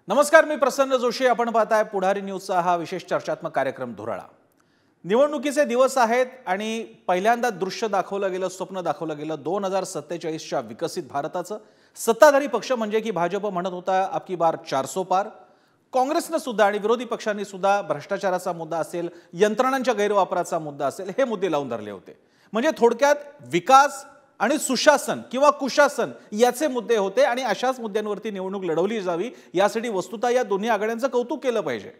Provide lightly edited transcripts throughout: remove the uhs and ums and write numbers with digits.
नमस्कार, मी प्रसन्न जोशी. आपण पाहताय पुढारी न्यूजचा हा विशेष चर्चात्मक कार्यक्रम धुराळा. निवडणुकीचे दिवस आहेत आणि पहिल्यांदा दृश्य दाखवलं गेलं, स्वप्न दाखवलं गेलं 2047च्या विकसित भारताचं. सत्ताधारी पक्ष म्हणजे की भाजप म्हणत होता अबकी बार 400 पार. काँग्रेसने सुद्धा आणि विरोधी पक्षांनी सुद्धा भ्रष्टाचाराचा मुद्दा असेल, यंत्रणांच्या गैरवापराचा मुद्दा असेल, हे मुद्दे लावून धरले होते. म्हणजे थोडक्यात विकास आणि सुशासन किंवा कुशासन याचे मुद्दे होते आणि अशाच मुद्द्यांवरती निवडणूक लढवली जावी यासाठी वस्तुतः या दोन्ही आघाड्यांचं कौतुक केलं पाहिजे.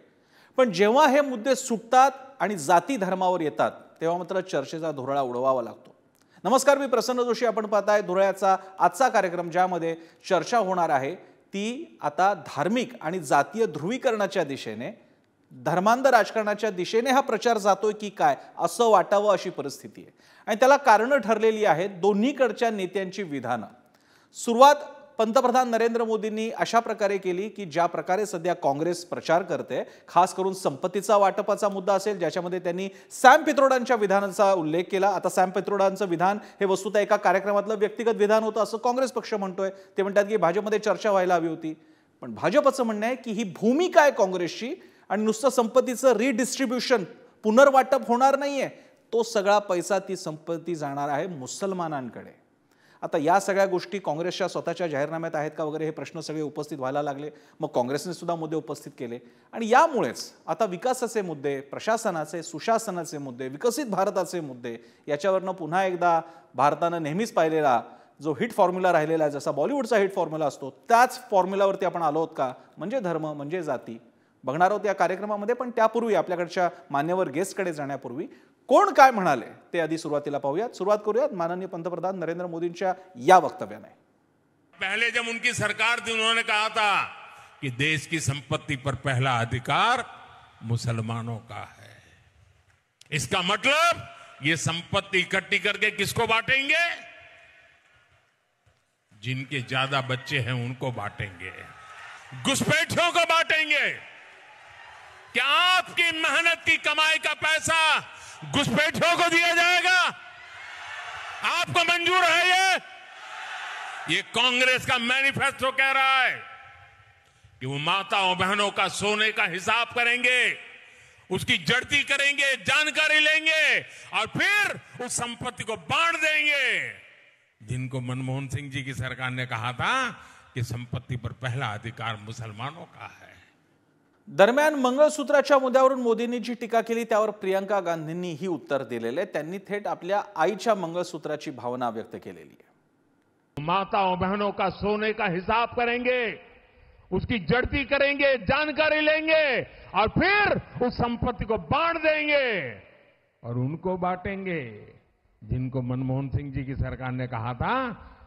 पण जेव्हा हे मुद्दे सुटतात आणि जाती धर्मावर येतात तेव्हा मात्र चर्चेचा धुराळा उडवावा लागतो. नमस्कार, मी प्रसन्न जोशी. आपण पाहताय धुराळ्याचा आजचा कार्यक्रम, ज्यामध्ये चर्चा होणार आहे ती आता धार्मिक आणि जातीय ध्रुवीकरणाच्या दिशेने, धर्मांध राजकारणाच्या दिशेने हा प्रचार जातोय की काय असं वाटावं अशी परिस्थिती आहे. आणि त्याला कारणं ठरलेली आहेत दोन्हीकडच्या नेत्यांची विधानं. सुरुवात पंतप्रधान नरेंद्र मोदींनी अशा प्रकारे केली की ज्या प्रकारे सध्या काँग्रेस प्रचार करते, खास करून संपत्तीचा वाटपाचा मुद्दा असेल, ज्याच्यामध्ये त्यांनी सॅम पित्रोडांच्या विधानाचा उल्लेख केला. आता सॅम पित्रोडांचं विधान हे वस्तुतः एका कार्यक्रमातलं व्यक्तिगत विधान होतं असं काँग्रेस पक्ष म्हणतोय. ते म्हणतात की भाजपमध्ये चर्चा व्हायला हवी होती. पण भाजपचं म्हणणं आहे की ही भूमिका आहे काँग्रेसची आणि नुसतं संपत्तीचं रिडिस्ट्रीब्युशन, पुनर्वाटप होणार नाहीये. तो सगळा पैसा, ती संपत्ती जाणार आहे मुसलमानांकडे. आता या सगळ्या गोष्टी काँग्रेसच्या स्वतःच्या जाहीरनाम्यात आहेत का वगैरे हे प्रश्न सगळे उपस्थित व्हायला लागले. मग काँग्रेसने सुद्धा मुद्दे उपस्थित केले आणि यामुळेच आता विकासाचे मुद्दे, प्रशासनाचे, सुशासनाचे मुद्दे, विकसित भारताचे मुद्दे याच्यावरनं पुन्हा एकदा भारतानं नेहमीच पाहिलेला जो हिट फॉर्म्युला राहिलेला आहे, जसा बॉलिवूडचा हिट फॉर्म्युला असतो, त्याच फॉर्म्युलावरती आपण आलो आहोत का? म्हणजे धर्म, म्हणजे जाती बघणार आहोत या कार्यक्रमामध्ये. पण त्यापूर्वी आपल्याकडच्या मान्यवर गेस्टकडे जाण्यापूर्वी कोण काय म्हणाले ते आधी सुरुवातीला पाहूयात. सुरुवात करूयात माननीय पंतप्रधान नरेंद्र मोदींच्या या वक्तव्याने. पहले जब उनकी सरकार थी, उन्होंने कहा था कि देश की संपत्ति पर पहला अधिकार मुसलमानों का है. इसका मतलब ये संपत्ति इकट्ठी करके किसको बांटेंगे? जिनके ज्यादा बच्चे हैं उनको बांटेंगे, घुसपैठियों को बांटेंगे. क्या आपकी मेहनत की कमाई का पैसा घुसपैठियों को दिया जाएगा? आपको मंजूर है? ये कांग्रेस का मैनिफेस्टो कह रहा है कि वो माताओं बहनों का सोने का हिसाब करेंगे, उसकी जड़ती करेंगे, जानकारी लेंगे और फिर उस संपत्ति को बांट देंगे. जिनको मनमोहन सिंह जी की सरकार ने कहा था कि संपत्ति पर पहला अधिकार मुसलमानों का है. दरम्यान मंगळसूत्राच्या मुद्द्यावरून मोदींनी जी टीका केली त्यावर प्रियंका गांधींनी ही उत्तर दिलेले. त्यांनी थेट आपल्या आईच्या मंगळसूत्राची भावना व्यक्त केलेली आहे. माताओं बहनों का सोने का हिसाब करेंगे, उसकी जड़ती करेंगे, जानकारी लेंगे और फिर उस संपत्ति को बांट देंगे. और उनको बांटेंगे जिनको मनमोहन सिंह जी की सरकार ने कहा था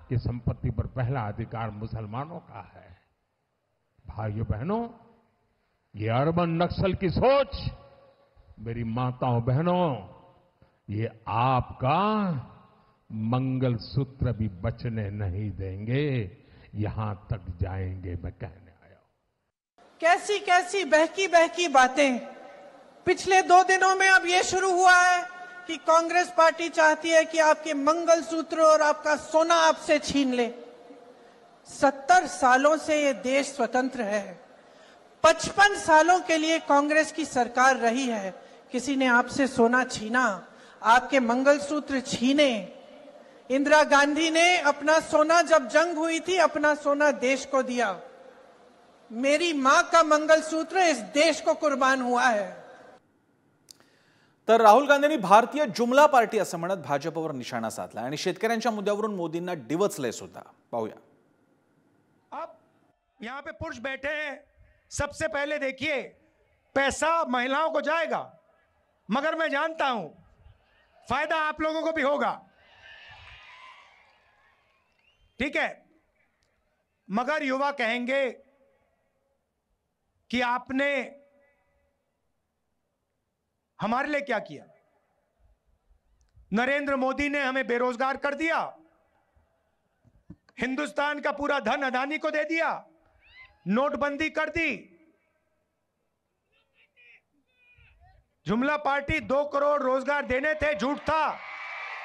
कि संपत्ति पर पहला अधिकार मुसलमानों का है. भाइयों बहनों, ये अर्बन नक्सल की सोच, मेरी माताओं बहनों, ये आपका मंगलसूत्र भी बचने नहीं देंगे. यहां तक जाएंगे, मैं कहने आया हूं. कैसी कैसी बहकी बहकी बातें पिछले 2 दिनों में अब ये शुरू हुआ है कि कांग्रेस पार्टी चाहती है कि आपके मंगलसूत्र और आपका सोना आपसे छीन ले. 70 सालों से ये देश स्वतंत्र है. 55 सालों के लिए कांग्रेस की सरकार रही है. किसी ने आपसे सोना छीना, आपके मंगलसूत्र छीने? इंदिरा गांधी ने अपना सोना, जब जंग हुई थी, अपना सोना देश को दिया. मेरी मां का मंगलसूत्र इस देश को कुर्बान हुआ है. तर राहुल गांधींनी भारतीय जुमला पार्टी असं म्हणत भाजपवर निशाणा साधला आणि शेतकऱ्यांच्या मुद्द्यावरून मोदींना डिवचले सुद्धा. पाहूया. अब यहां पे पुरुष बैठे हैं. सबसे पहले देखिए, पैसा महिलाओं को जाएगा, मगर मैं जानता हूं फायदा आप लोगों को भी होगा. ठीक है, मगर युवा कहेंगे कि आपने हमारे लिए क्या किया? नरेंद्र मोदी ने हमें बेरोजगार कर दिया, हिंदुस्तान का पूरा धन अदानी को दे दिया, नोटबंदी कर दी. जुमला पार्टी 2 करोड़ रोजगार देने थे, झूठ था.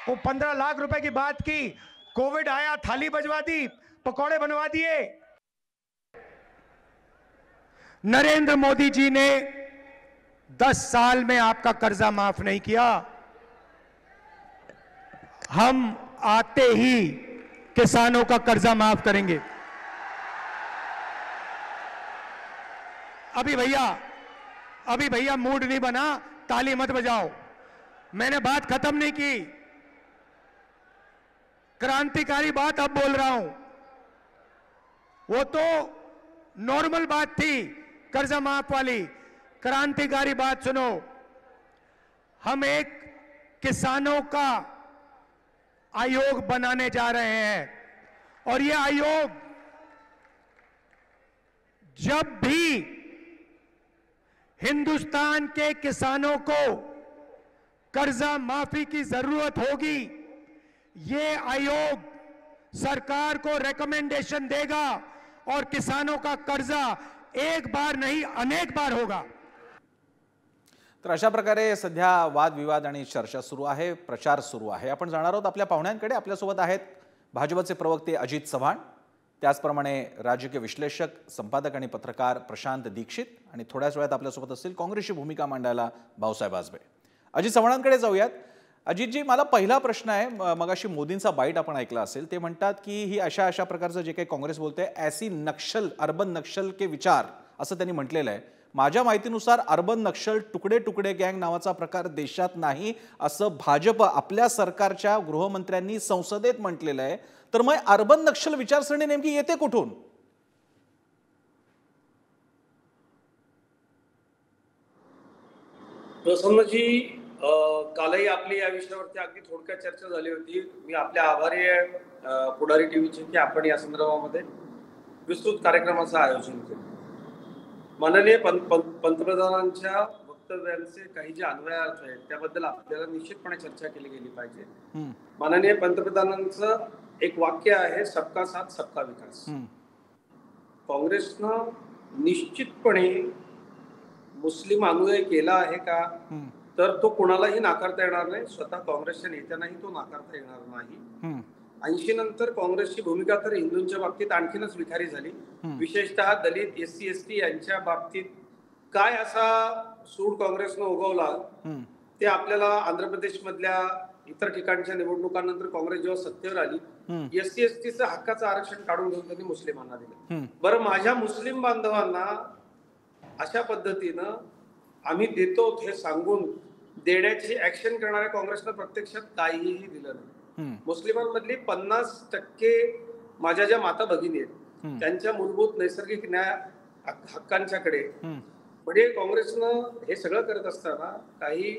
वो 15 लाख रुपए की बात की. कोविड आया, थाली बजवा दी, पकौड़े बनवा दिए. नरेंद्र मोदी जी ने 10 साल में आपका कर्जा माफ नहीं किया। हम आते ही किसानों का कर्जा माफ करेंगे। अभी भैया मूड नहीं बना, ताली मत बजाओ, मैंने बात खत्म नहीं की। क्रांतिकारी बात अब बोल रहा हूं, वो तो नॉर्मल बात थी कर्जा माफ वाली। क्रांतिकारी बात सुनो, हम एक किसानों का आयोग बनाने जा रहे हैं और यह आयोग जब भी हिंदुस्तान के किसानों को कर्जा माफी की जरूरत होगी, ये आयोग सरकार को रिकमेंडेशन देगा और किसानों का कर्जा एक बार नहीं अनेक बार होगा। तर अशा प्रकारे सध्या वादविवाद आणि चर्चा सुरू आहे, प्रचार सुरू आहे। आपण जाणार आहोत आपल्या पाहुण्यांकडे। आपल्यासोबत आहेत भाजपचे प्रवक्ते अजित चव्हाण, त्याचप्रमाणे राजकीय विश्लेषक, संपादक आणि पत्रकार प्रशांत दीक्षित आणि थोड्याच वेळात आपल्यासोबत असतील काँग्रेसची भूमिका मांडायला भाऊसाहेब आजबे। अजित चव्हाणांकडे जाऊयात। अजितजी, मला पहिला प्रश्न आहे, मगाशी मोदींचा बाईट आपण ऐकला असेल, ते म्हणतात की ही अशा प्रकारचं जे काही काँग्रेस बोलते ऐसी नक्सल अर्बन नक्सल के विचार असं त्यांनी म्हटलेलं आहे। माझ्या माहितीनुसार अर्बन नक्सल तुकडे तुकडे गँग नावाचा प्रकार देशात नाही असं भाजप आपल्या सरकारच्या गृहमंत्र्यांनी संसदेत म्हटलेलं आहे। तर मग अर्बन नक्सल विचारसरणी नेमकी येते कुठून? प्रसन्नजी, कालही आपली या विषयावरती अगदी थोडक्यात चर्चा झाली होती। मी आपले आभारी आहे पुढारी टीव्हीचे की आपण या संदर्भामध्ये विस्तृत कार्यक्रमाचं आयोजन केलं। माननीय पंतप्रधानांच्या वक्तव्यांचे काही जे अन्वयार्थ आहेत त्याबद्दल आपल्याला निश्चितपणे चर्चा केली गेली पाहिजे। माननीय पंतप्रधानांचं एक वाक्य आहे, सबका साथ सबका विकास। काँग्रेसनं निश्चितपणे मुस्लिम अनुयायी केला आहे का, तर तो कोणालाही नाकारता येणार नाही, स्वतः काँग्रेसच्या नेत्यांनाही तो नाकारता येणार नाही। 80 नंतर काँग्रेसची भूमिका तर हिंदूंच्या बाबतीत आणखीनच विखारी झाली, विशेषतः दलित, SC ST यांच्या बाबतीत काय असा सूड काँग्रेसनं उगवला ते आपल्याला आंध्र प्रदेश मधल्या इतर ठिकाणच्या निवडणुकांनंतर काँग्रेस जेव्हा सत्तेवर आली, SC STचं हक्काचं आरक्षण काढून घेऊन त्यांनी मुस्लिमांना दिलं। बरं, माझ्या मुस्लिम बांधवांना अशा पद्धतीनं आम्ही देतो हे सांगून देण्याची ऍक्शन करणाऱ्या काँग्रेसनं प्रत्यक्षात काहीही दिलं नाही। मुस्लिमांमधली 50% माझ्या ज्या माता भगिनी आहेत त्यांच्या मूलभूत नैसर्गिक न्याय हक्कांच्याकडे म्हणजे काँग्रेसनं हे सगळं करत असताना काही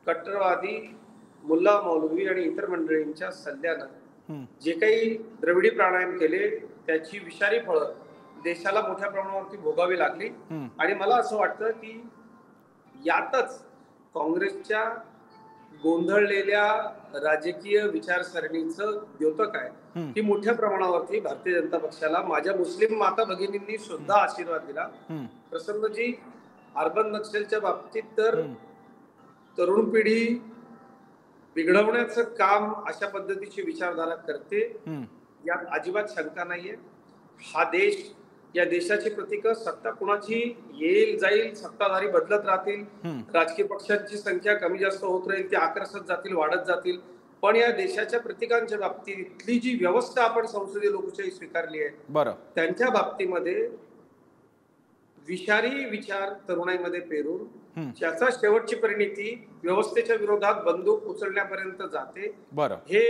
कट्टरवादी मुल्ला मौलवी आणि इतर मंडळींच्या सल्ल्यानं जे काही द्रविडी प्राणायाम केले त्याची विषारी फळं देशाला मोठ्या प्रमाणावरती भोगावी लागली। आणि मला असं वाटतं की यातच काँग्रेसच्या गोंधळलेल्या राजकीय विचारसरणीचं द्योतक आहे की मोठ्या प्रमाणावरती भारतीय जनता पक्षाला माझ्या मुस्लिम माता भगिनींनी सुद्धा आशीर्वाद दिला। प्रसन्नजी, अर्बन नक्षलच्या बाबतीत तर तरुण पिढी बिघडवण्याचं काम अशा पद्धतीची विचारधारा करते, यात अजिबात शंका नाहीये। हा देश, या देशाची प्रतीक सत्ता कुणाची येईल जाईल, सत्ताधारी बदलत राहतील, राजकीय पक्षांची संख्या कमी जास्त होत राहील, ते आकर्षत जातील, वाढत जातील, पण या देशाच्या प्रतीकांच्या बाबतीतली जी व्यवस्था आपण संसदीय लोकशाही स्वीकारली आहे, बरं, त्यांच्या बाबतीमध्ये विषारी विचार तरुणाईमध्ये पेरून त्याचा शेवटची परिणती व्यवस्थेच्या विरोधात बंदूक उचलण्यापर्यंत जाते। बरं, हे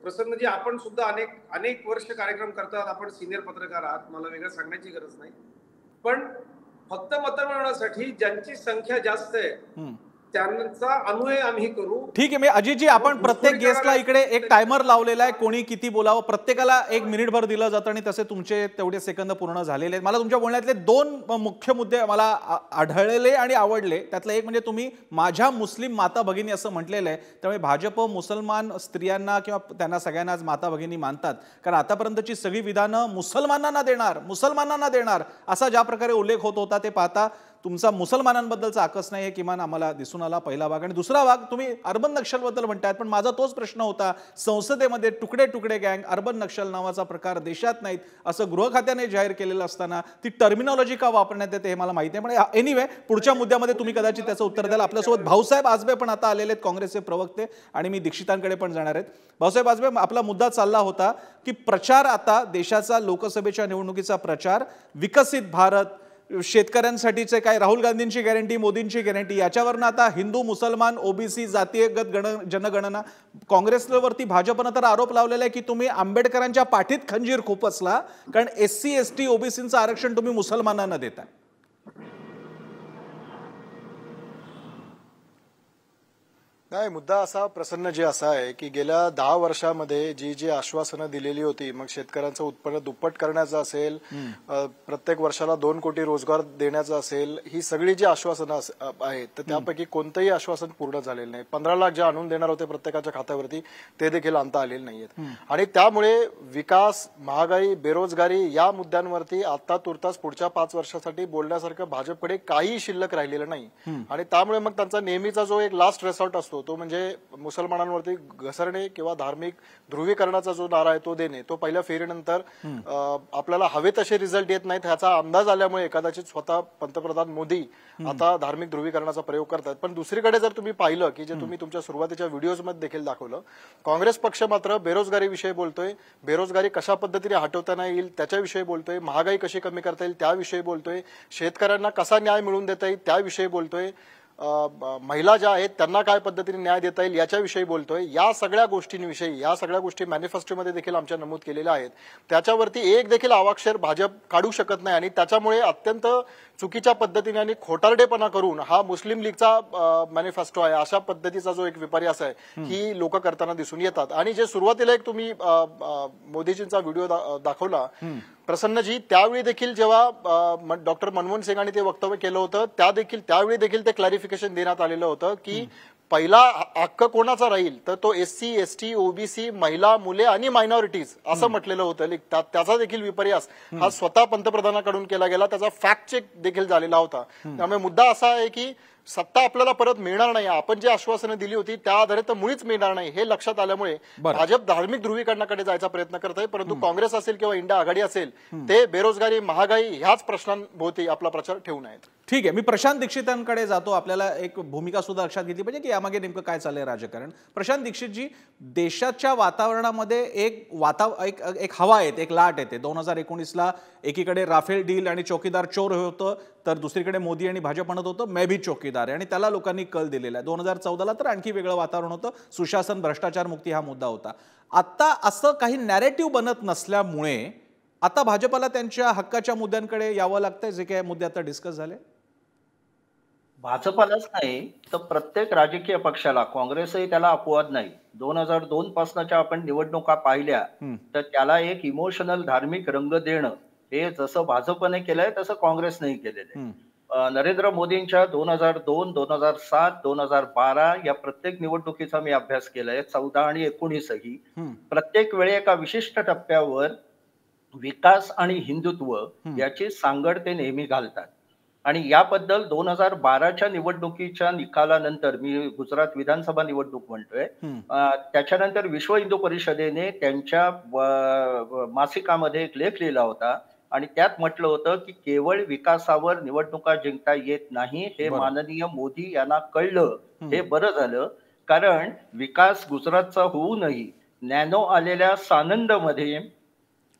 प्रसन्नजी, आपण सुद्धा अनेक वर्ष कार्यक्रम करतात, आपण सिनियर पत्रकार आहात, मला वेगळं सांगण्याची गरज नाही, पण फक्त मतं मिळवण्यासाठी ज्यांची संख्या जास्त आहे त्यांचा अनुनय आम्ही करू। ठीक आहे, मी अजितजी, आपण प्रत्येक गेस्टला इकडे एक टायमर लावलेला आहे, कोणी किती बोलावं, प्रत्येकाला 1 मिनिटभर दिलं जातं आणि तसे तुमचे तेवढे सेकंद पूर्ण झालेले आहेत। मला तुमच्या बोलण्यातले 2 मुख्य मुद्दे मला आढळले आणि आवडले। त्यातलं एक म्हणजे तुम्ही माझ्या मुस्लिम माता भगिनी असं म्हटलेलं आहे, त्यामुळे भाजप मुसलमान स्त्रियांना किंवा त्यांना सगळ्यांनाच माता भगिनी मानतात, कारण आतापर्यंतची सगळी विधानं मुसलमानांना देणार असा ज्या प्रकारे उल्लेख होत होता ते पाहता तुमचा मुसलमानांबद्दलचा आकस नाही हे किमान आम्हाला दिसून आला, पहिला भाग. आणि दुसरा भाग, तुम्ही अर्बन नक्षलबद्दल म्हणतायत, पण माझा तोच प्रश्न होता, संसदेमध्ये तुकडे तुकडे गँग, अर्बन नक्षल नावाचा प्रकार देशात नाहीत असं गृह खात्याने जाहीर केलेलं असताना ती टर्मिनॉलॉजी का वापरण्यात येते हे मला माहिती आहे. पण एनिवे, पुढच्या मुद्द्यामध्ये तुम्ही कदाचित त्याचं उत्तर द्याल. आपल्यासोबत भाऊसाहेब आजबे पण आता आलेले आहेत, काँग्रेसचे प्रवक्ते, आणि मी दीक्षितांकडे पण जाणार आहेत. भाऊसाहेब आजबे, आपला मुद्दा चालला होता की प्रचार, आता देशाचा लोकसभेच्या निवडणुकीचा प्रचार, विकसित भारत, शेतकऱ्यांसाठीचे काय राहुल गांधींची गॅरंटी, मोदींची गॅरंटी, याच्यावरनं आता हिंदू, मुसलमान, ओबीसी, जातीयगत जनगणना, काँग्रेसवरती भाजपनं तर आरोप लावलेला आहे की तुम्ही आंबेडकरांच्या पाठीत खंजीर खुपसला, कारण SC ST ओबीसीचं आरक्षण तुम्ही मुसलमानांना देताय. नाही, मुद्दा असा प्रसन्न जी असा आहे की गेल्या 10 वर्षामध्ये जी आश्वासनं दिलेली होती, मग शेतकऱ्यांचं उत्पन्न दुप्पट करण्याचं असेल, प्रत्येक वर्षाला 2 कोटी रोजगार देण्याचं असेल, ही सगळी जी आश्वासनं आहेत तर त्यापैकी कोणतंही आश्वासन पूर्ण झालेलं नाही. 15 लाख जे आणून देणार होते प्रत्येकाच्या खात्यावरती ते देखील आणता आलेले नाहीयेत. आणि त्यामुळे विकास, महागाई, बेरोजगारी या मुद्द्यांवरती आता तुर्तास पुढच्या 5 वर्षासाठी बोलण्यासारखं भाजपकडे काही शिल्लक राहिलेलं नाही. आणि त्यामुळे मग त्यांचा नेहमीचा जो एक लास्ट रिसॉर्ट असतो तो म्हणजे मुसलमानांवरती घसरणे किंवा धार्मिक ध्रुवीकरणाचा जो नारा आहे तो देणे, तो पहिल्या फेरीनंतर आपल्याला हवे तसे रिझल्ट येत नाहीत ह्याचा अंदाज आल्यामुळे कदाचित स्वतः पंतप्रधान मोदी आता धार्मिक ध्रुवीकरणाचा प्रयोग करतात. पण दुसरीकडे जर तुम्ही पाहिलं की जे तुम्ही तुमच्या सुरुवातीच्या व्हिडिओजमध्ये देखील दाखवलं, काँग्रेस पक्ष मात्र बेरोजगारीविषयी बोलतोय, बेरोजगारी कशा पद्धतीने हटवता येईल त्याच्याविषयी बोलतोय, महागाई कशी कमी करता येईल त्याविषयी बोलतोय, शेतकऱ्यांना कसा न्याय मिळवून देता येईल त्याविषयी बोलतोय, महिला ज्या आहेत त्यांना काय पद्धतीने न्याय देता येईल याच्याविषयी बोलतोय. या सगळ्या गोष्टींविषयी, या सगळ्या गोष्टी मॅनिफेस्टोमध्ये देखील आमच्या नमूद केलेल्या आहेत. त्याच्यावरती एक देखील अवाक्षर भाजप काढू शकत नाही. आणि त्याच्यामुळे अत्यंत चुकीच्या पद्धतीने आणि खोटारडेपणा करून हा मुस्लिम लीगचा मॅनिफेस्टो आहे अशा पद्धतीचा जो एक विपर्यास आहे ही लोक करताना दिसून येतात. आणि जे सुरुवातीला एक तुम्ही मोदीजींचा व्हिडिओ दाखवला प्रसन्नजी, त्यावेळी देखील जेव्हा डॉक्टर मनमोहन सिंगांनी ते वक्तव्य केलं होतं त्यावेळी देखील ते क्लॅरिफिकेशन देण्यात आलेलं होतं की पहिला हक्क कोणाचा राहील तर तो SC ST OBC, महिला, मुले आणि मायनॉरिटीज असं म्हटलेलं होतं. त्याचा देखील विपर्यास हा स्वतः पंतप्रधानांकडून केला गेला, त्याचा फॅक्ट चेक देखील झालेला होता. त्यामुळे मुद्दा असा आहे की सत्ता आपल्याला परत मिळणार नाही, आपण जी आश्वासनं दिली होती त्या आधारे तर मुळीच मिळणार नाही हे लक्षात आल्यामुळे भाजप धार्मिक ध्रुवीकरणाकडे जायचा प्रयत्न करत आहे. परंतु काँग्रेस असेल किंवा इंडिया आघाडी असेल ते बेरोजगारी, महागाई ह्याच प्रश्नांभोवती आपला प्रचार ठेवून आहेत. ठीक आहे, मी प्रशांत दीक्षितांकडे जातो. आपल्याला एक भूमिका सुद्धा लक्षात घेतली पाहिजे की यामागे नेमकं काय चाललंय राजकारण. प्रशांत दीक्षितजी, देशाच्या वातावरणामध्ये एक हवा येते, एक लाट येते. 2019ला एकीकडे राफेल डील आणि चौकीदार चोर होतं, तर दुसरीकडे मोदी आणि भाजप म्हणत होतं मैं भी चौकीदार आहे, आणि त्याला लोकांनी कल दिलेला आहे. 2014ला तर आणखी वेगळं वातावरण होतं, सुशासन, भ्रष्टाचार मुक्ती हा मुद्दा होता. आता असं काही नॅरेटिव्ह बनत नसल्यामुळे आता भाजपला त्यांच्या हक्काच्या मुद्द्यांकडे यावं लागतंय, जे काही मुद्दे आता डिस्कस झाले. भाजपालाच नाही तर प्रत्येक राजकीय पक्षाला, काँग्रेसही त्याला अपवाद नाही. 2002 पासूनच्या आपण निवडणुका पाहिल्या तर त्याला एक इमोशनल धार्मिक रंग देणं हे जसं भाजपने केलंय तसं काँग्रेसनेही केलेलं आहे. नरेंद्र मोदींच्या 2002, 2007, 2012 या प्रत्येक निवडणुकीचा मी अभ्यास केलाय, 14 आणि 19ही. प्रत्येक वेळी एका विशिष्ट टप्प्यावर विकास आणि हिंदुत्व याची सांगड ते नेहमी घालतात. आणि याबद्दल 2012च्या निवडणुकीच्या निकालानंतर, मी गुजरात विधानसभा निवडणूक म्हणतोय, त्याच्यानंतर विश्व हिंदू परिषदेने त्यांच्या मासिकामध्ये एक लेख लिहिला होता आणि त्यात म्हटलं होतं की केवळ विकासावर निवडणुका जिंकता येत नाही हे माननीय मोदी यांना कळलं. हे बरं झालं, कारण विकास गुजरातचा होऊनही नॅनो आलेल्या सानंदमध्ये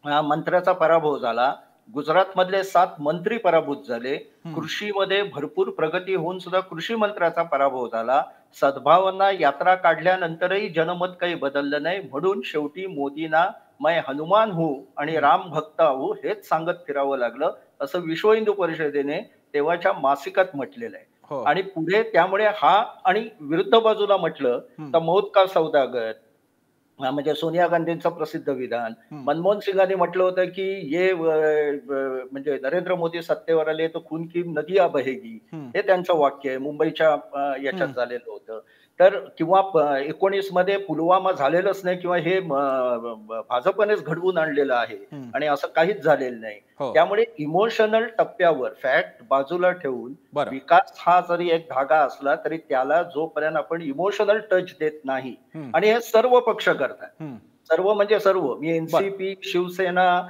मंत्र्याचा पराभव झाला. गुजरातमधले 7 मंत्री पराभूत झाले. कृषीमध्ये भरपूर प्रगती होऊन सुद्धा कृषी मंत्र्याचा पराभव झाला. सद्भावना यात्रा काढल्यानंतरही जनमत काही बदललं नाही. म्हणून शेवटी मोदींना मैं हनुमान हूं आणि राम भक्त हूं हेच सांगत फिरावं लागलं, असं विश्व हिंदू परिषदेने तेव्हाच्या मासिकात म्हटलेलं आहे. आणि पुढे त्यामुळे हा, आणि विरुद्ध बाजूला म्हटलं तर मौत का सौदागर म्हणजे सोनिया गांधींचं प्रसिद्ध विधान. मनमोहन सिंगांनी म्हटलं होतं की ये म्हणजे नरेंद्र मोदी सत्तेवर आले तर खून की नदिया बहेगी, हे त्यांचं वाक्य आहे. मुंबईच्या याच्यात झालेलं होतं. तर किंवा 19 मध्ये पुलवामा झालेलंच नाही किंवा हे भाजपनेच घडवून आणलेलं आहे आणि असं काहीच झालेलं नाही. त्यामुळे इमोशनल टप्प्यावर फॅक्ट बाजूला ठेवून विकास हा जरी एक धागा असला तरी त्याला जोपर्यंत आपण इमोशनल टच देत नाही, आणि हे सर्व पक्ष करतात, सर्व म्हणजे सर्व, मी एनसीपी, शिवसेना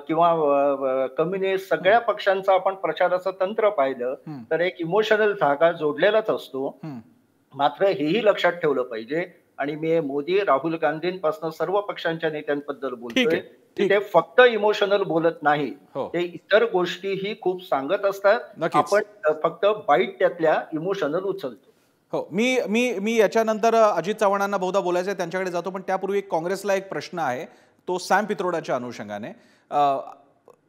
किंवा कम्युनिस्ट सगळ्या पक्षांचं आपण प्रचाराचं तंत्र पाहिलं तर एक इमोशनल धागा जोडलेलाच असतो. मात्र हेही लक्षात ठेवलं पाहिजे, आणि मी मोदी, राहुल गांधींपासून सर्व पक्षांच्या नेत्यांबद्दल बोलतोय की ते फक्त इमोशनल बोलत नाही, ते इतर गोष्टीही खूप सांगत असतात. आपण फक्त बाईट त्यातल्या इमोशनल उचलतो. हो, मी याच्यानंतर अजित चव्हाणांना बहुधा बोलायचं आहे, त्यांच्याकडे जातो, पण त्यापूर्वी काँग्रेसला एक प्रश्न आहे, तो सॅम पित्रोडाच्या अनुषंगाने.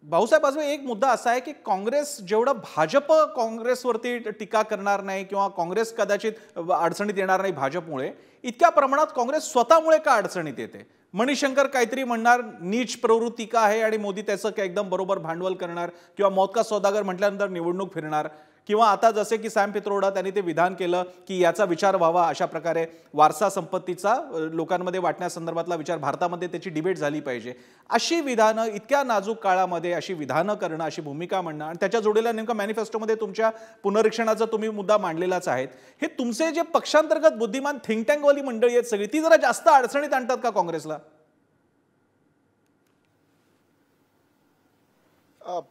भाऊसाहेब आजवे, एक मुद्दा असा आहे की काँग्रेस जेवढं भाजप काँग्रेसवरती टीका करणार नाही किंवा काँग्रेस कदाचित अडचणीत येणार नाही भाजपमुळे, इतक्या प्रमाणात काँग्रेस स्वतःमुळे का अडचणीत येते? मणिशंकर काहीतरी म्हणणार नीच प्रवृत्ती का आहे आणि मोदी त्याचं एकदम बरोबर भांडवल करणार, किंवा मौत का सौदागर म्हटल्यानंतर निवडणूक फिरणार, किंवा आता जसे की सॅम पित्रोडा त्यांनी ते विधान केलं की याचा विचार व्हावा, अशा प्रकारे वारसा संपत्तीचा लोकांमध्ये वाटण्यासंदर्भातला विचार, भारतामध्ये त्याची डिबेट झाली पाहिजे. अशी विधानं इतक्या नाजूक काळामध्ये अशी विधानं करणं, अशी भूमिका म्हणणं, आणि त्याच्या जोडीला नेमकं मॅनिफेस्टोमध्ये तुमच्या पुनरीक्षणाचा तुम्ही मुद्दा मांडलेलाच आहे. हे तुमचे जे पक्षांतर्गत बुद्धिमान थिंक टँकवाली मंडळी आहेत सगळी, ती जरा जास्त अडचणीत आणतात का काँग्रेसला?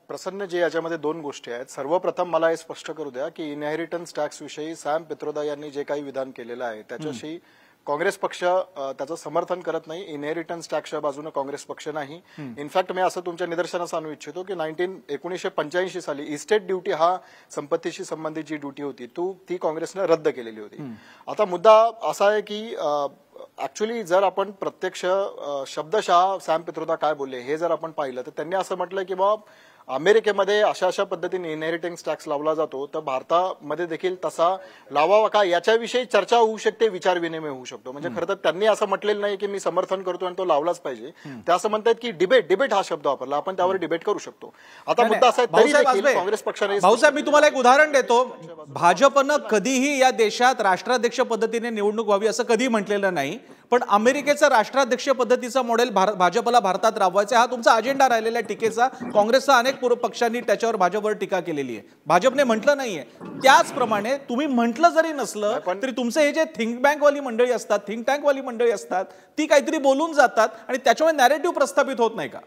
प्रसन्न जी, याच्यामध्ये दोन गोष्टी आहेत. सर्वप्रथम मला हे स्पष्ट करू द्या की इनहेरिटन्स टॅक्स विषयी सॅम पित्रोदा यांनी जे काही विधान केलेलं आहे त्याच्याशी काँग्रेस पक्ष त्याचं समर्थन करत नाही. इनहेरिटन्स टॅक्सच्या बाजूने काँग्रेस पक्ष नाही. इनफॅक्ट मी असं तुमच्या निदर्शनास आणू इच्छितो की 1985 साली इस्टेट ड्युटी हा संपत्तीशी संबंधित जी ड्युटी होती ती काँग्रेसने रद्द केलेली होती. आता मुद्दा असा आहे की ऍक्च्युअली जर आपण प्रत्यक्ष शब्दशः सॅम पित्रोदा काय बोलले हे जर आपण पाहिलं तर त्यांनी असं म्हटलं की बाबा अमेरिकेमध्ये अशा पद्धतीने इनहेरिटन्स टॅक्स लावला जातो, तर भारतामध्ये देखील तसा लावावा का याच्याविषयी चर्चा होऊ शकते, विचार विनिमय होऊ शकतो. म्हणजे खरं तर त्यांनी असं म्हटलेलं नाही की मी समर्थन करतो आणि तो लावलाच पाहिजे. ते असं म्हणतात की डिबेट हा शब्द वापरला, आपण त्यावर डिबेट करू शकतो. आता मुद्दा असा आहे, काँग्रेस पक्षाने, भाऊसाहेब मी तुम्हाला एक उदाहरण देतो, भाजपनं कधीही या देशात राष्ट्राध्यक्ष पद्धतीने निवडणूक व्हावी असं कधी म्हटलेलं नाही, पण अमेरिकेचं राष्ट्राध्यक्ष पद्धतीचा मॉडेल भाजपला भारतात राबवायचा हा तुमचा अजेंडा राहिलेला टीकेचा. काँग्रेसचा अनेक पूर्व पक्षांनी त्याच्यावर भाजपवर टीका केलेली आहे, भाजपने म्हटलं नाहीये. त्याचप्रमाणे तुम्ही म्हटलं जरी नसलं तरी तुमचे हे जे थिंक टँकवाली मंडळी असतात ती काहीतरी बोलून जातात आणि त्याच्यामुळे नॅरेटिव्ह प्रस्थापित होत नाही का?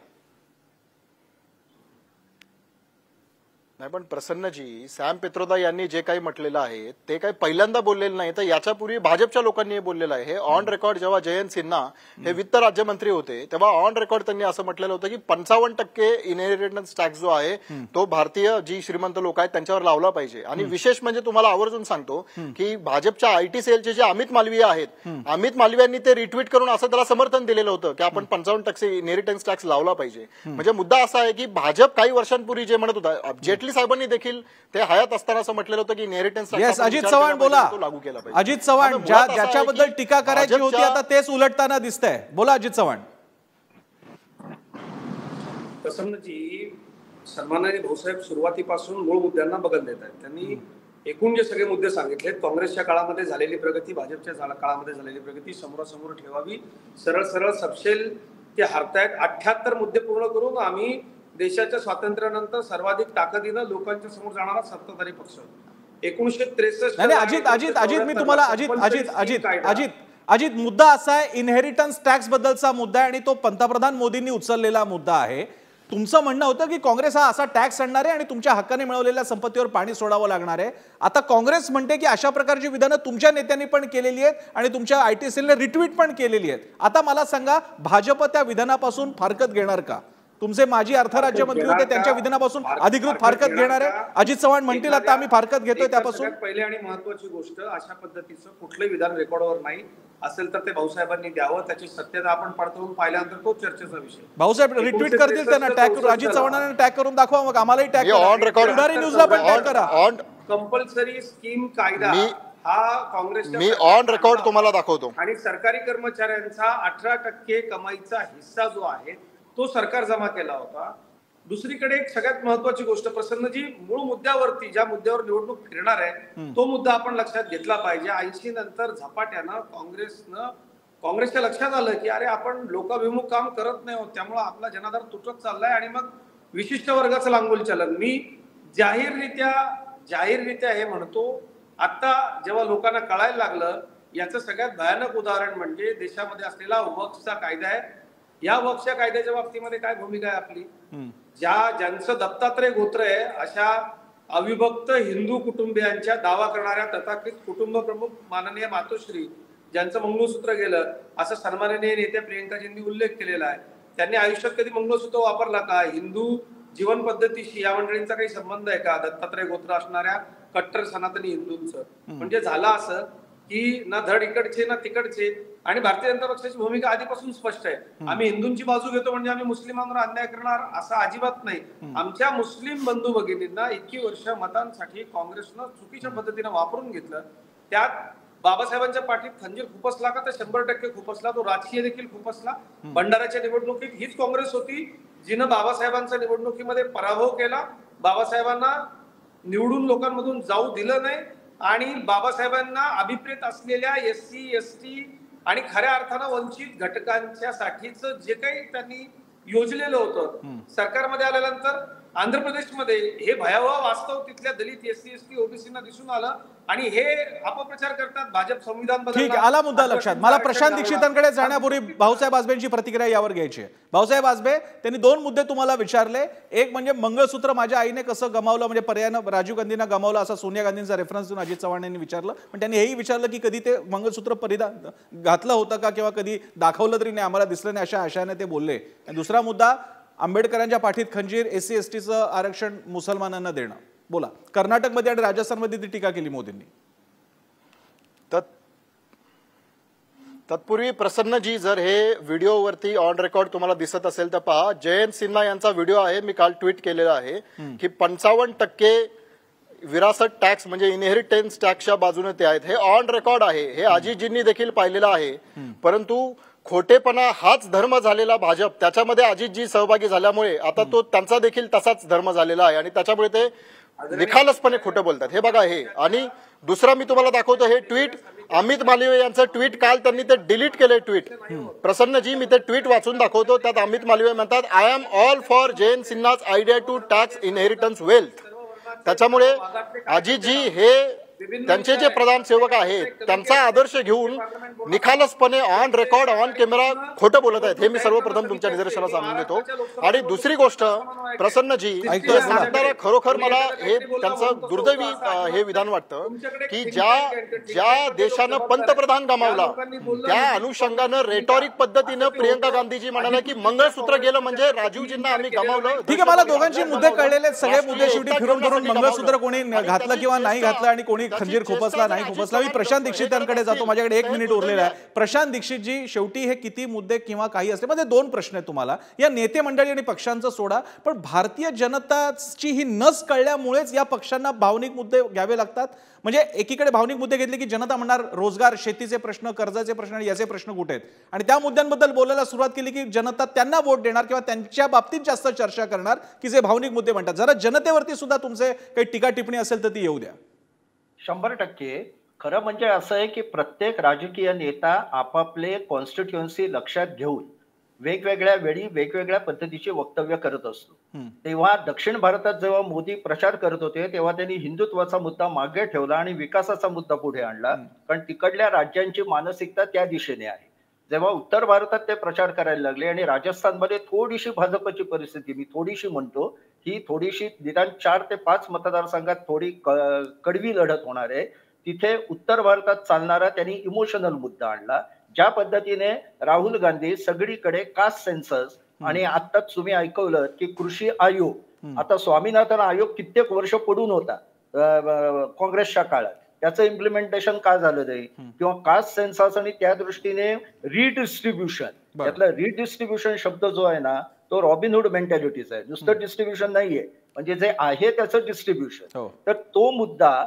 नाही, पण प्रसन्नजी, सॅम पित्रोदा यांनी जे काही म्हटलेलं आहे ते काही पहिल्यांदा बोललेलं नाही, तर याच्यापूर्वी भाजपच्या लोकांनी हे बोललेलं आहे. हे ऑन रेकॉर्ड, जेव्हा जयंत सिन्हा हे वित्त राज्यमंत्री होते तेव्हा ऑन रेकॉर्ड त्यांनी असं म्हटलेलं होतं की 55% इनहेरिटन्स टॅक्स जो आहे तो भारतीय जी श्रीमंत लोक आहेत त्यांच्यावर लावला पाहिजे. आणि विशेष म्हणजे तुम्हाला आवर्जून सांगतो की भाजपच्या आयटी सेलचे जे अमित मालवीय आहेत, अमित मालवीयांनी ते रिट्वीट करून असं त्याला समर्थन दिलेलं होतं की आपण 55% इनहेरिटन्स टॅक्स लावला पाहिजे. म्हणजे मुद्दा असा आहे की भाजप काही वर्षांपूर्वी जे म्हणत होता, जेटली साहेबांनी देखील ते हयात असताना असं म्हटलेलं होतं की इनहेरिटन्स टॅक्स अजित चव्हाण बोला, लागू केला पाहिजे. अजित चव्हाण ज्याच्याबद्दल टीका करायची होती आता तेच उलटताना दिसतंय. बोला अजित चव्हाण. प्रसन्नजी, सन्माननीय भाऊसाहेब सुरुवातीपासून मूळ मुद्द्यांना बघत देत आहेत. त्यांनी एकूण जे सगळे मुद्दे सांगितलेत, काँग्रेसच्या काळामध्ये झालेली प्रगती, भाजपच्या काळामध्ये झालेली प्रगती समोरासमोर ठेवावी, सरळ सपशेल ते हरतायत. 78 मुद्दे पूर्ण करून आम्ही देशाच्या स्वातंत्र्यानंतर सर्वाधिक ताकदीनं लोकांच्या समोर जाणारा सत्ताधारी पक्ष. 1963 अजित मी तुम्हाला अजित मुद्दा असा आहे, इनहेरिटन्स टॅक्स बद्दलचा मुद्दा आहे आणि तो पंतप्रधान मोदींनी उचललेला मुद्दा आहे. तुमचं म्हणणं होतं की काँग्रेस हा असा टॅक्स आणणार आहे आणि तुमच्या हक्काने मिळवलेल्या संपत्तीवर पाणी सोडावं लागणार आहे. आता काँग्रेस म्हणते की अशा प्रकारची विधानं तुमच्या नेत्यांनी पण केलेली आहेत आणि तुमच्या आयटी सेलने रिट्वीट पण केलेली आहेत. आता मला सांगा, भाजप त्या विधानापासून फारकत घेणार का? तुमचे माजी अर्थ राज्यमंत्री होते, त्यांच्या विधानापासून अधिकृत फारकत घेणार आहे? अजित चव्हाण म्हणतील आता आम्ही फारकत घेतोय त्यापासून. पहिली आणि महत्वाची गोष्ट, अशा पद्धतीचं कुठलंही विधान रेकॉर्डवर नाही असेल तर ते भाऊसाहेबांनी द्यावं. त्याची सत्यता आपण पडताळून पाहिल्यानंतर तो चर्चेचा विषय. भाऊसाहेब रिट्वीट करतील त्यांना टॅग करून, अजित चव्हाणांना टॅग करून दाखवा, मग आम्हालाही टॅग करा, पुढारी न्यूजला पण टॅग करा. कंपल्सरी स्कीम कायदा हा काँग्रेसच्या, मी ऑन रेकॉर्ड तुम्हाला दाखवतो, आणि सरकारी कर्मचाऱ्यांचा 18% कमाईचा हिस्सा जो आहे तो सरकार जमा केला होता. दुसरीकडे एक सगळ्यात महत्वाची गोष्ट, प्रसन्नजी, मूळ मुद्द्यावरती, ज्या मुद्द्यावर निवडणूक फिरणार आहे तो मुद्दा आपण लक्षात घेतला पाहिजे. 80 नंतर झपाट्यानं काँग्रेसच्या लक्षात आलं की अरे आपण लोकाभिमुख काम करत नाही आहोत, त्यामुळे आपला जनाधार तुटत चाललाय आणि मग विशिष्ट वर्गाचं लांगुल चलन. मी जाहीररित्या हे म्हणतो, आता जेव्हा लोकांना कळायला लागलं, याचं सगळ्यात भयानक उदाहरण म्हणजे देशामध्ये असलेला वक्फचा कायदा आहे. या वक्फच्या कायद्याच्या बाबतीमध्ये काय भूमिका आहे आपली? ज्यांचं दत्तात्रय गोत्र आहे अशा अविभक्त हिंदू कुटुंबियांच्या दावा करणाऱ्या तथाकथित कुटुंब प्रमुख माननीय मातोश्री, ज्यांचं मंगळसूत्र गेलं, असं सन्माननीय नेत्या प्रियंकाजींनी उल्लेख केलेला आहे. त्यांनी आयुष्यात कधी मंगळसूत्र वापरला का? हिंदू जीवन पद्धतीशी या मंडळींचा काही संबंध आहे का? दत्तात्रय गोत्र असणाऱ्या कट्टर सनातनी हिंदूंचं. म्हणजे झालं असं की ना धड इकडचे ना तिकडचे. आणि भारतीय जनता पक्षाची भूमिका आधीपासून स्पष्ट आहे. आम्ही हिंदूंची बाजू घेतो म्हणजे आम्ही मुस्लिमांवर अन्याय करणार असं अजिबात नाही. आमच्या मुस्लिम बंधू भगिनींना इतकी वर्ष मतांसाठी काँग्रेसनं चुकीच्या पद्धतीनं वापरून घेतलं. त्यात बाबासाहेबांच्या पाठीत खंजीर खुपसला का? तर 100% खुपसला. तो राजकीय देखील खुपसला. भंडाऱ्याच्या निवडणुकीत हीच काँग्रेस होती जिनं बाबासाहेबांचा निवडणुकीमध्ये पराभव केला, बाबासाहेबांना निवडून लोकांमधून जाऊ दिलं नाही आणि बाबासाहेबांना अभिप्रेत असलेल्या SC ST आणि खऱ्या अर्थानं वंचित घटकांच्या साठीच जे काही त्यांनी योजलेलं होतं, सरकारमध्ये आल्यानंतर आंध्र प्रदेशमध्ये हे भयावह वास्तव तिथल्या दलित SC ST OBCना दिसून आलं आणि हे अपप्रचार करतात भाजप संविधान बदल. ठीक आहे, आला मुद्दा लक्षात. मला प्रशांत दीक्षितांकडे जाण्यापूर्वी भाऊसाहेब आजबेंची प्रतिक्रिया यावर घ्यायची आहे. भाऊसाहेब आजबे, त्यांनी दोन मुद्दे तुम्हाला विचारले. एक म्हणजे मंगळसूत्र माझ्या आईने कसं गमावलं, म्हणजे पर्यायानं राजीव गांधींना गमावलं असा सोनिया गांधींचा रेफरन्स देऊन अजित चव्हाण यांनी विचारलं. पण त्यांनी हेही विचारलं की कधी ते मंगळसूत्र परिधान घातलं होतं का किंवा कधी दाखवलं तरी नाही, आम्हाला दिसलं नाही, अशा आशयाने ते बोलले. आणि दुसरा मुद्दा, आंबेडकरांच्या पाठीत खंजीर, SC STचं आरक्षण मुसलमानांना देणं. बोला. कर्नाटकमध्ये आणि राजस्थानमध्ये ती टीका केली मोदींनी. तत्पूर्वी प्रसन्नजी, जर हे व्हिडिओवरती ऑन रेकॉर्ड तुम्हाला दिसत असेल तर पहा, जयंत सिन्हा यांचा व्हिडिओ आहे, मी काल ट्विट केलेला आहे की 55% विरासत टॅक्स म्हणजे इनहेरिटन्स टॅक्सच्या बाजूने ते आहेत. हे ऑन रेकॉर्ड आहे, हे अजितजींनी देखील पाहिलेलं आहे. परंतु खोटेपणा हाच धर्म झालेला भाजप, त्याच्यामध्ये अजितजी सहभागी झाल्यामुळे आता तो त्यांचा देखील तसाच धर्म झालेला आहे आणि त्याच्यामुळे ते निखालसपणे खोटं बोलतात. हे बघा हे. आणि दुसरा मी तुम्हाला दाखवतो हे ट्विट, अमित मालवीय यांचं ट्विट. काल त्यांनी ते डिलीट केले ट्विट. प्रसन्नजी, मी ते ट्विट वाचून दाखवतो. त्यात अमित मालवीय म्हणतात, I am all for Jayant सिन्हाज idea to tax inheritance wealth. त्याच्यामुळे अजितजी हे त्यांचे जे प्रधान सेवक आहेत त्यांचा आदर्श घेऊन निखालसपणे ऑन रेकॉर्ड ऑन कॅमेरा खोटं बोलत आहेत. हे मी सर्वप्रथम तुमच्या निदर्शनास आणून देतो. आणि दुसरी गोष्ट, प्रसन्नजी, ते सांगताना खरोखर मला हे त्यांचं दुर्दैवी हे विधान वाटतं की ज्या देशानं पंतप्रधान गमावला त्या अनुषंगानं रेटॉरिक पद्धतीनं प्रियंका गांधीजी म्हणाल्या की मंगळसूत्र गेलं म्हणजे राजीवजींना आम्ही गमावलं. ठीक आहे, मला दोघांचे मुद्दे कळलेले, सगळे मुद्दे शेवटी फिरून फिरून मंगळसूत्र कोणी घातलं किंवा नाही घातलं आणि कोणी खंजीर खुपसला नाही खुपसला. मी प्रशांत दीक्षितांकडे जातो, माझ्याकडे 1 मिनिट उरलेला आहे. प्रशांत दीक्षितजी, शेवटी हे किती मुद्दे किंवा काही असले, म्हणजे 2 प्रश्न आहेत तुम्हाला. या नेते मंडळी आणि पक्षांचं सोडा, पण भारतीय जनताची ही नस कळल्यामुळेच या पक्षांना भावनिक मुद्दे घ्यावे लागतात. म्हणजे एकीकडे भावनिक मुद्दे घेतले की जनता म्हणणार रोजगार, शेतीचे प्रश्न, कर्जाचे प्रश्न आणि याचे प्रश्न कुठे आहेत, आणि त्या मुद्द्यांबद्दल बोलायला सुरुवात केली की जनता त्यांना वोट देणार किंवा त्यांच्या बाबतीत जास्त चर्चा करणार की जे भावनिक मुद्दे म्हणतात. जरा जनतेवरती सुद्धा तुमचे काही टीका टिप्पणी असेल तर ती येऊ द्या. 100% खरं म्हणजे असं आहे की प्रत्येक राजकीय नेता आपापले कॉन्स्टिट्युएन्सी लक्षात घेऊन वेगवेगळ्या वेळी वेगवेगळ्या पद्धतीचे वक्तव्य करत असतो. तेव्हा दक्षिण भारतात जेव्हा मोदी प्रचार करत होते तेव्हा त्यांनी हिंदुत्वाचा मुद्दा मागे ठेवला आणि विकासाचा मुद्दा पुढे आणला, कारण तिकडल्या राज्यांची मानसिकता त्या दिशेने आहे. जेव्हा उत्तर भारतात ते प्रचार करायला लागले आणि राजस्थानमध्ये थोडीशी भाजपची परिस्थिती, मी थोडीशी म्हणतो, ही थोडीशी निदान 4 ते 5 मतदारसंघात थोडी कडवी लढत होणार आहे, तिथे उत्तर भारतात चालणारा त्यांनी इमोशनल मुद्दा आणला. ज्या पद्धतीने राहुल गांधी सगळीकडे कास्ट सेन्सस आणि आत्ताच तुम्ही ऐकवलं की कृषी आयोग, आता स्वामीनाथन आयोग कित्येक वर्ष पडून होता काँग्रेसच्या काळात, त्याचं इम्प्लिमेंटेशन का झालं नाही, किंवा कास्ट सेन्सस आणि त्या दृष्टीने रिडिस्ट्रीब्युशन, त्यातला रिडिस्ट्रीब्युशन शब्द जो आहे ना तो रॉबिनहुड मेंटॅलिटीचा आहे, नुसतं डिस्ट्रीब्युशन नाहीये, म्हणजे जे आहे त्याचं डिस्ट्रीब्युशन. तर तो मुद्दा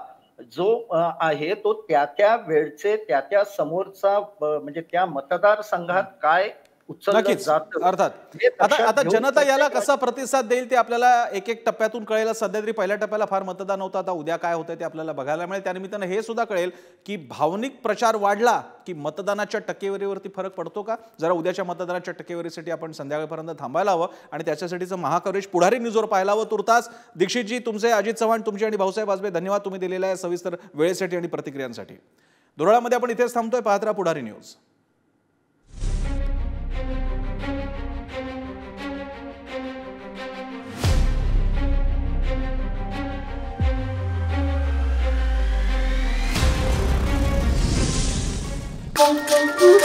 जो आहे तो त्या वेळचे त्या समोरचा म्हणजे त्या मतदारसंघात काय उचललं नक्कीच जातं. अर्थात हे आता लक्षात आता घेऊन जनता याला प्रत्येक कसा प्रतिसाद देईल ते आपल्याला एक एक टप्प्यातून कळेल. सध्या तरी पहिल्या टप्प्याला फार मतदान होतं, आता उद्या काय होतंय ते आपल्याला बघायला मिळेल. त्यानिमित्तानं हे सुद्धा कळेल की भावनिक प्रचार वाढला की मतदानाच्या टक्केवारीवरती फरक पडतो का. जरा उद्याच्या मतदानाच्या टक्केवारीसाठी आपण संध्याकाळपर्यंत थांबायला हवं आणि त्याच्यासाठीचं महाकवरेज पुढारी न्यूजवर पाहायला हवं. तुर्तास दीक्षितजी, तुमचे, अजित चव्हाण तुमचे आणि भाऊसाहेब वाजपेयी धन्यवाद तुम्ही दिलेल्या सविस्तर वेळेसाठी आणि प्रतिक्रियांसाठी. धुळ्यामध्ये आपण इथेच थांबतोय. पाहत राहा पुढारी न्यूज. Thank you.